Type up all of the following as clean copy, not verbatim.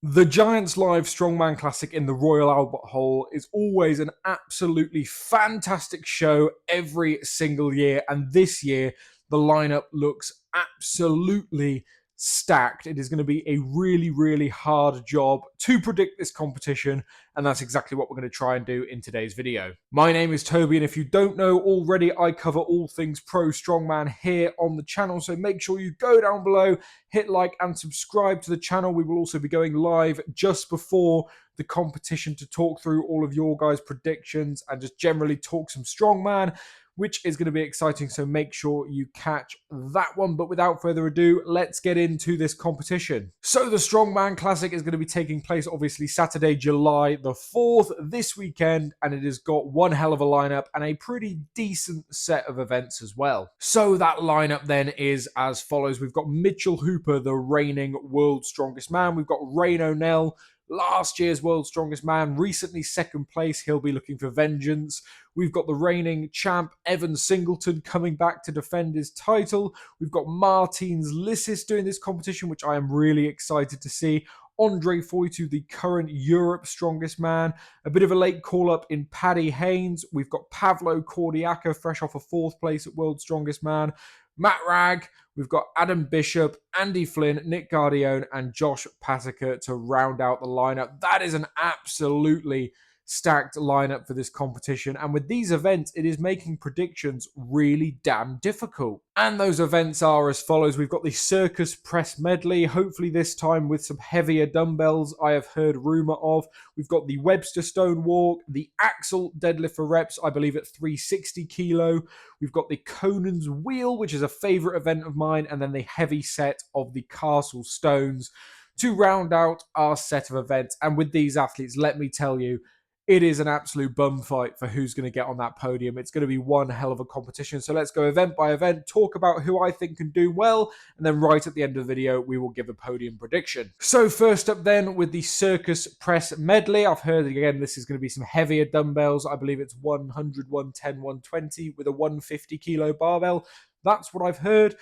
The Giants Live Strongman Classic in the Royal Albert Hall is always an absolutely fantastic show every single year. And this year, the lineup looks absolutely stacked. It is going to be a really, really hard job to predict this competition. And that's exactly what we're going to try and do in today's video. My name is Toby, and if you don't know already, I cover all things pro strongman here on the channel. So make sure you go down below, hit like and subscribe to the channel. We will also be going live just before the competition to talk through all of your guys' predictions and just generally talk some strongman, which is going to be exciting. So make sure you catch that one. But without further ado, let's get into this competition. So the Strongman Classic is going to be taking place obviously Saturday, July the 4th this weekend, and it has got one hell of a lineup and a pretty decent set of events as well. So that lineup then is as follows. We've got Mitchell Hooper, the reigning world's strongest man. We've got Rain O'Neill, last year's world's strongest man, recently second place. He'll be looking for vengeance. We've got the reigning champ, Evan Singleton, coming back to defend his title. We've got Martins Lissis doing this competition, which I am really excited to see. Andre Foytu, the current Europe strongest man. A bit of a late call-up in Paddy Haynes. We've got Pavlo Cordiaca, fresh off a fourth place at World's Strongest Man. Matt Ragg, we've got Adam Bishop, Andy Flynn, Nick Gardione, and Josh Patica to round out the lineup. That is an absolutely stacked lineup for this competition. And with these events, it is making predictions really damn difficult. And those events are as follows. We've got the Circus Press Medley, hopefully this time with some heavier dumbbells I have heard rumour of. We've got the Webster Stone Walk, the Axle Deadlift for Reps, I believe at 360 kilo. We've got the Conan's Wheel, which is a favourite event of mine, and then the heavy set of the Castle Stones to round out our set of events. And with these athletes, let me tell you, it is an absolute bum fight for who's going to get on that podium. It's going to be one hell of a competition. So let's go event by event, talk about who I think can do well, and then right at the end of the video, we will give a podium prediction. So first up then with the Circus Press Medley. I've heard, again, this is going to be some heavier dumbbells. I believe it's 100, 110, 120 with a 150 kilo barbell. That's what I've heard.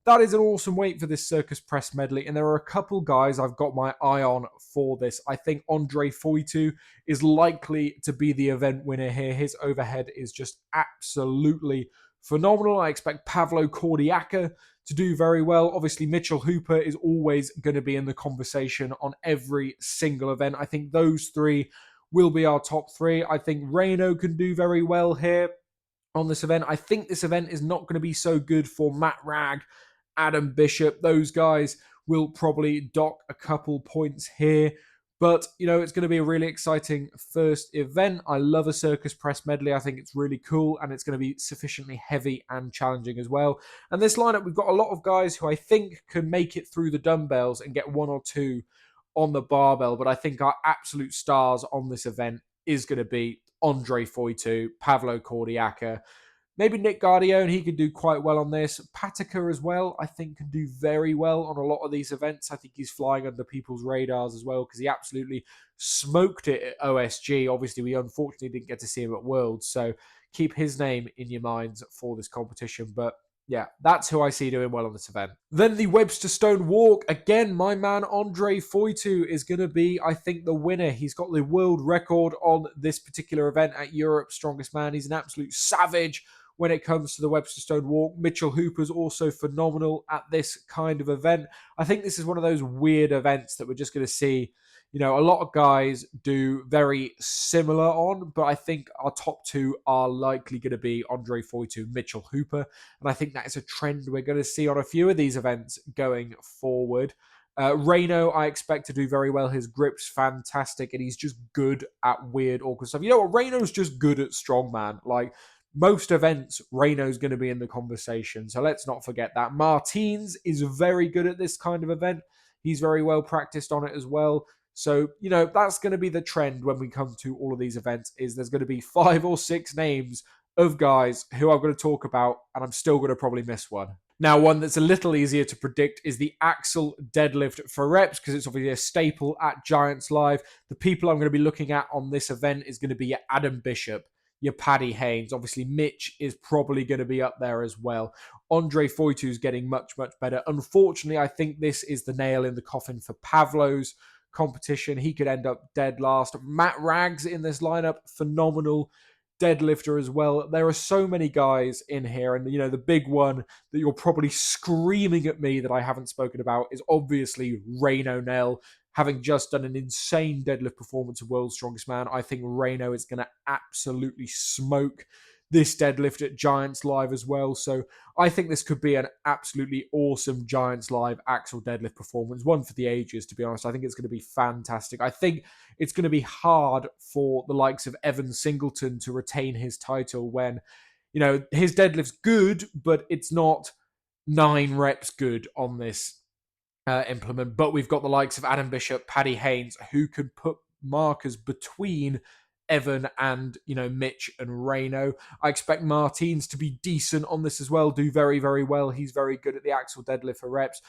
That is an awesome weight for this Circus Press Medley, and there are a couple guys I've got my eye on for this. I think Andre Foytu is likely to be the event winner here. His overhead is just absolutely phenomenal. I expect Pavlo Cordiaca to do very well. Obviously, Mitchell Hooper is always going to be in the conversation on every single event. I think those three will be our top three. I think Reno can do very well here on this event. I think this event is not going to be so good for Matt Ragg, Adam Bishop. Those guys will probably dock a couple points here. But, you know, it's going to be a really exciting first event. I love a Circus Press Medley. I think it's really cool, and it's going to be sufficiently heavy and challenging as well. And this lineup, we've got a lot of guys who I think can make it through the dumbbells and get one or two on the barbell. But I think our absolute stars on this event is going to be Andre Foytu, Pavlo Cordiaca, maybe Nick Gardione. He could do quite well on this. Patica as well, I think, can do very well on a lot of these events. I think he's flying under people's radars as well because he absolutely smoked it at OSG. Obviously, we unfortunately didn't get to see him at Worlds, so keep his name in your minds for this competition. But yeah, that's who I see doing well on this event. Then the Webster Stone Walk. Again, my man Andre Foytu is going to be, I think, the winner. He's got the world record on this particular event at Europe's Strongest Man. He's an absolute savage when it comes to the Webster Stone Walk. Mitchell Hooper's also phenomenal at this kind of event. I think this is one of those weird events that we're just going to see, you know, a lot of guys do very similar on, but I think our top two are likely going to be Andre Foytu, Mitchell Hooper, and I think that is a trend we're going to see on a few of these events going forward. Reno, I expect to do very well. His grip's fantastic, and he's just good at weird, awkward stuff. You know what? Reno's just good at strongman. Like, most events, Reno's going to be in the conversation, so let's not forget that. Martins is very good at this kind of event. He's very well practiced on it as well. So, you know, that's going to be the trend when we come to all of these events, is there's going to be 5 or 6 names of guys who I'm going to talk about, and I'm still going to probably miss one. Now, one that's a little easier to predict is the Axle Deadlift for Reps, because it's obviously a staple at Giants Live. The people I'm going to be looking at on this event is going to be Adam Bishop, your Paddy Haynes. Obviously, Mitch is probably going to be up there as well. Andre Foytu is getting much, much better. Unfortunately, I think this is the nail in the coffin for Pavlo's competition. He could end up dead last. Matt Rags in this lineup, phenomenal deadlifter as well. There are so many guys in here, and the big one that you're probably screaming at me that I haven't spoken about is obviously Rayno Nell. Having just done an insane deadlift performance of World's Strongest Man, I think Rayno is going to absolutely smoke this deadlift at Giants Live as well. So I think this could be an absolutely awesome Giants Live axle deadlift performance, one for the ages, to be honest. I think it's going to be fantastic. I think it's going to be hard for the likes of Evan Singleton to retain his title when, his deadlift's good, but it's not 9 reps good on this implement. But we've got the likes of Adam Bishop, Paddy Haynes, who could put markers between Evan and, Mitch and Rayno. I expect Martins to be decent on this as well, do very, very well. He's very good at the axle deadlift for reps.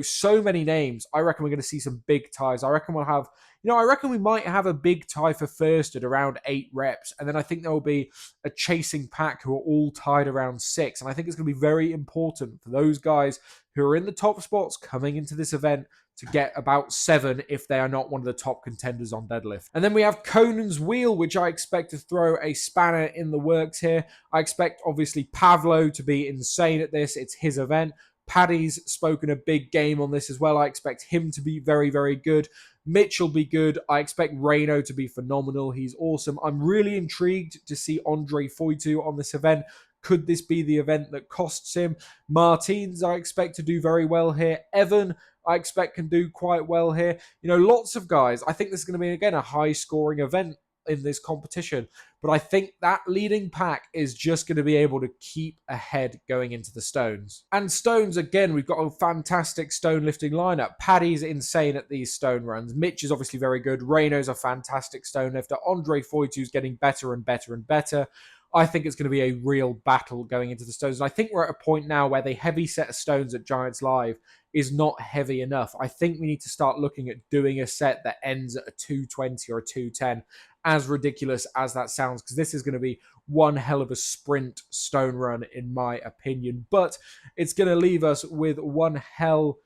So many names. I reckon we're going to see some big ties. I reckon we might have a big tie for first at around 8 reps. And then I think there will be a chasing pack who are all tied around 6. And I think it's going to be very important for those guys who are in the top spots coming into this event to get about 7 if they are not one of the top contenders on deadlift. And then we have Conan's Wheel, which I expect to throw a spanner in the works here. I expect, obviously, Pavlo to be insane at this. It's his event. Paddy's spoken a big game on this as well. I expect him to be very, very good. Mitch will be good. I expect Rayno to be phenomenal. He's awesome. I'm really intrigued to see Andre Foytu on this event. Could this be the event that costs him? Martins, I expect to do very well here. Evan, I expect can do quite well here. Lots of guys. I think this is going to be, again, a high-scoring event in this competition. But I think that leading pack is just going to be able to keep ahead going into the stones. And stones, again, we've got a fantastic stone lifting lineup. Paddy's insane at these stone runs. Mitch is obviously very good. Rayno's a fantastic stone lifter. Andre Foytu's getting better and better and better. I think it's going to be a real battle going into the stones. And I think we're at a point now where the heavy set of stones at Giants Live is not heavy enough. I think we need to start looking at doing a set that ends at a 220 or a 210, as ridiculous as that sounds, because this is going to be one hell of a sprint stone run, in my opinion. But it's going to leave us with one hell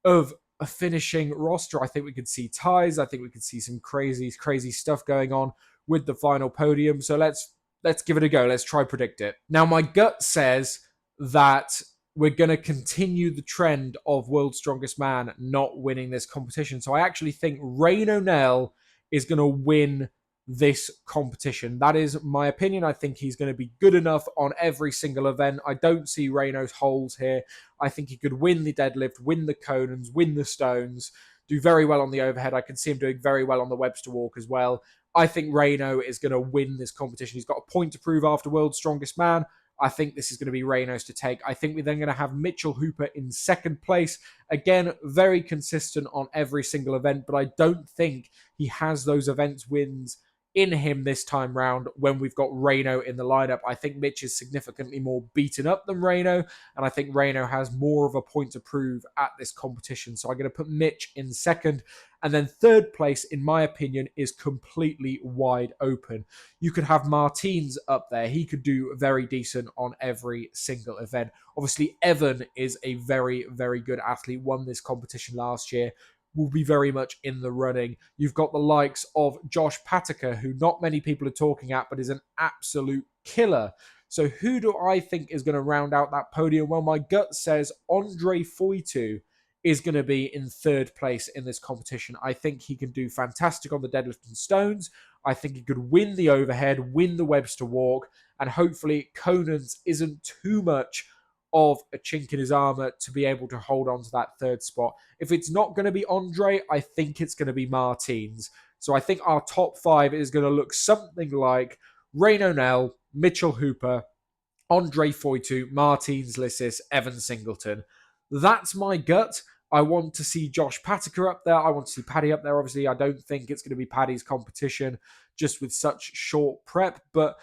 of a finishing roster. I think we could see ties. I think we could see some crazy, crazy stuff going on with the final podium. So let's give it a go. Let's try predict it. Now, my gut says that we're going to continue the trend of World's Strongest Man not winning this competition. So I actually think Rayno Nell is going to win this competition. That is my opinion. I think he's going to be good enough on every single event. I don't see Rayno's holes here. I think he could win the deadlift, win the Conans, win the stones, do very well on the overhead. I can see him doing very well on the Webster walk as well. I think Rayno is going to win this competition. He's got a point to prove after World's Strongest Man. I think this is going to be Rayno's to take. I think we're then going to have Mitchell Hooper in second place. Again, very consistent on every single event, but I don't think he has those events wins in him this time round when we've got Rayno in the lineup. I think Mitch is significantly more beaten up than Rayno, and I think Rayno has more of a point to prove at this competition. So I'm going to put Mitch in second. And then third place, in my opinion, is completely wide open. You could have Martins up there. He could do very decent on every single event. Obviously, Evan is a very, very good athlete, won this competition last year, will be very much in the running. You've got the likes of Josh Patica, who not many people are talking at, but is an absolute killer. So who do I think is going to round out that podium? Well, my gut says Andre Foytu is going to be in third place in this competition. I think he can do fantastic on the deadlift and stones. I think he could win the overhead, win the Webster walk, and hopefully Conan's isn't too much of a chink in his armor to be able to hold on to that third spot. If it's not going to be Andre, I think it's going to be Martins. So I think our top 5 is going to look something like Rayno Nell, Mitchell Hooper, Andre Foytu, Martins Lissis, Evan Singleton. That's my gut. I want to see Josh Patica up there. I want to see Paddy up there. Obviously, I don't think it's going to be Paddy's competition just with such short prep. But,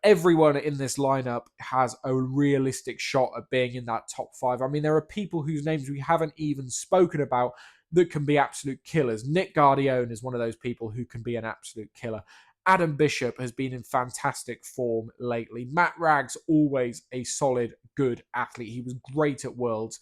everyone in this lineup has a realistic shot at being in that top 5. I mean, there are people whose names we haven't even spoken about that can be absolute killers. Nick Guardione is one of those people who can be an absolute killer. Adam Bishop has been in fantastic form lately. Matt Rags, always a solid, good athlete. He was great at Worlds.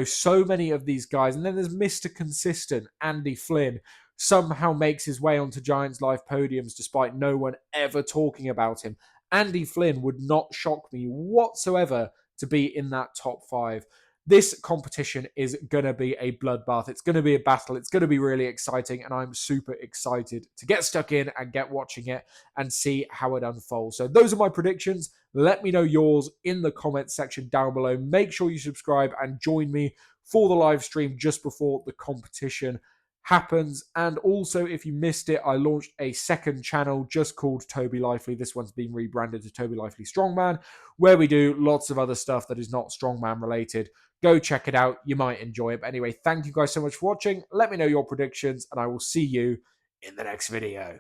So many of these guys. And then there's Mr. Consistent, Andy Flynn. somehow makes his way onto Giants Live podiums despite no one ever talking about him. Andy Flynn would not shock me whatsoever to be in that top 5. This competition is going to be a bloodbath. It's going to be a battle. It's going to be really exciting, and I'm super excited to get stuck in and get watching it and see how it unfolds. So those are my predictions. Let me know yours in the comments section down below. Make sure you subscribe and join me for the live stream just before the competition happens. And also, if you missed it, I launched a second channel just called Toby Lively. This one's been rebranded to Toby Lively Strongman, where we do lots of other stuff that is not Strongman related. Go check it out. You might enjoy it. But anyway, thank you guys so much for watching. Let me know your predictions, and I will see you in the next video.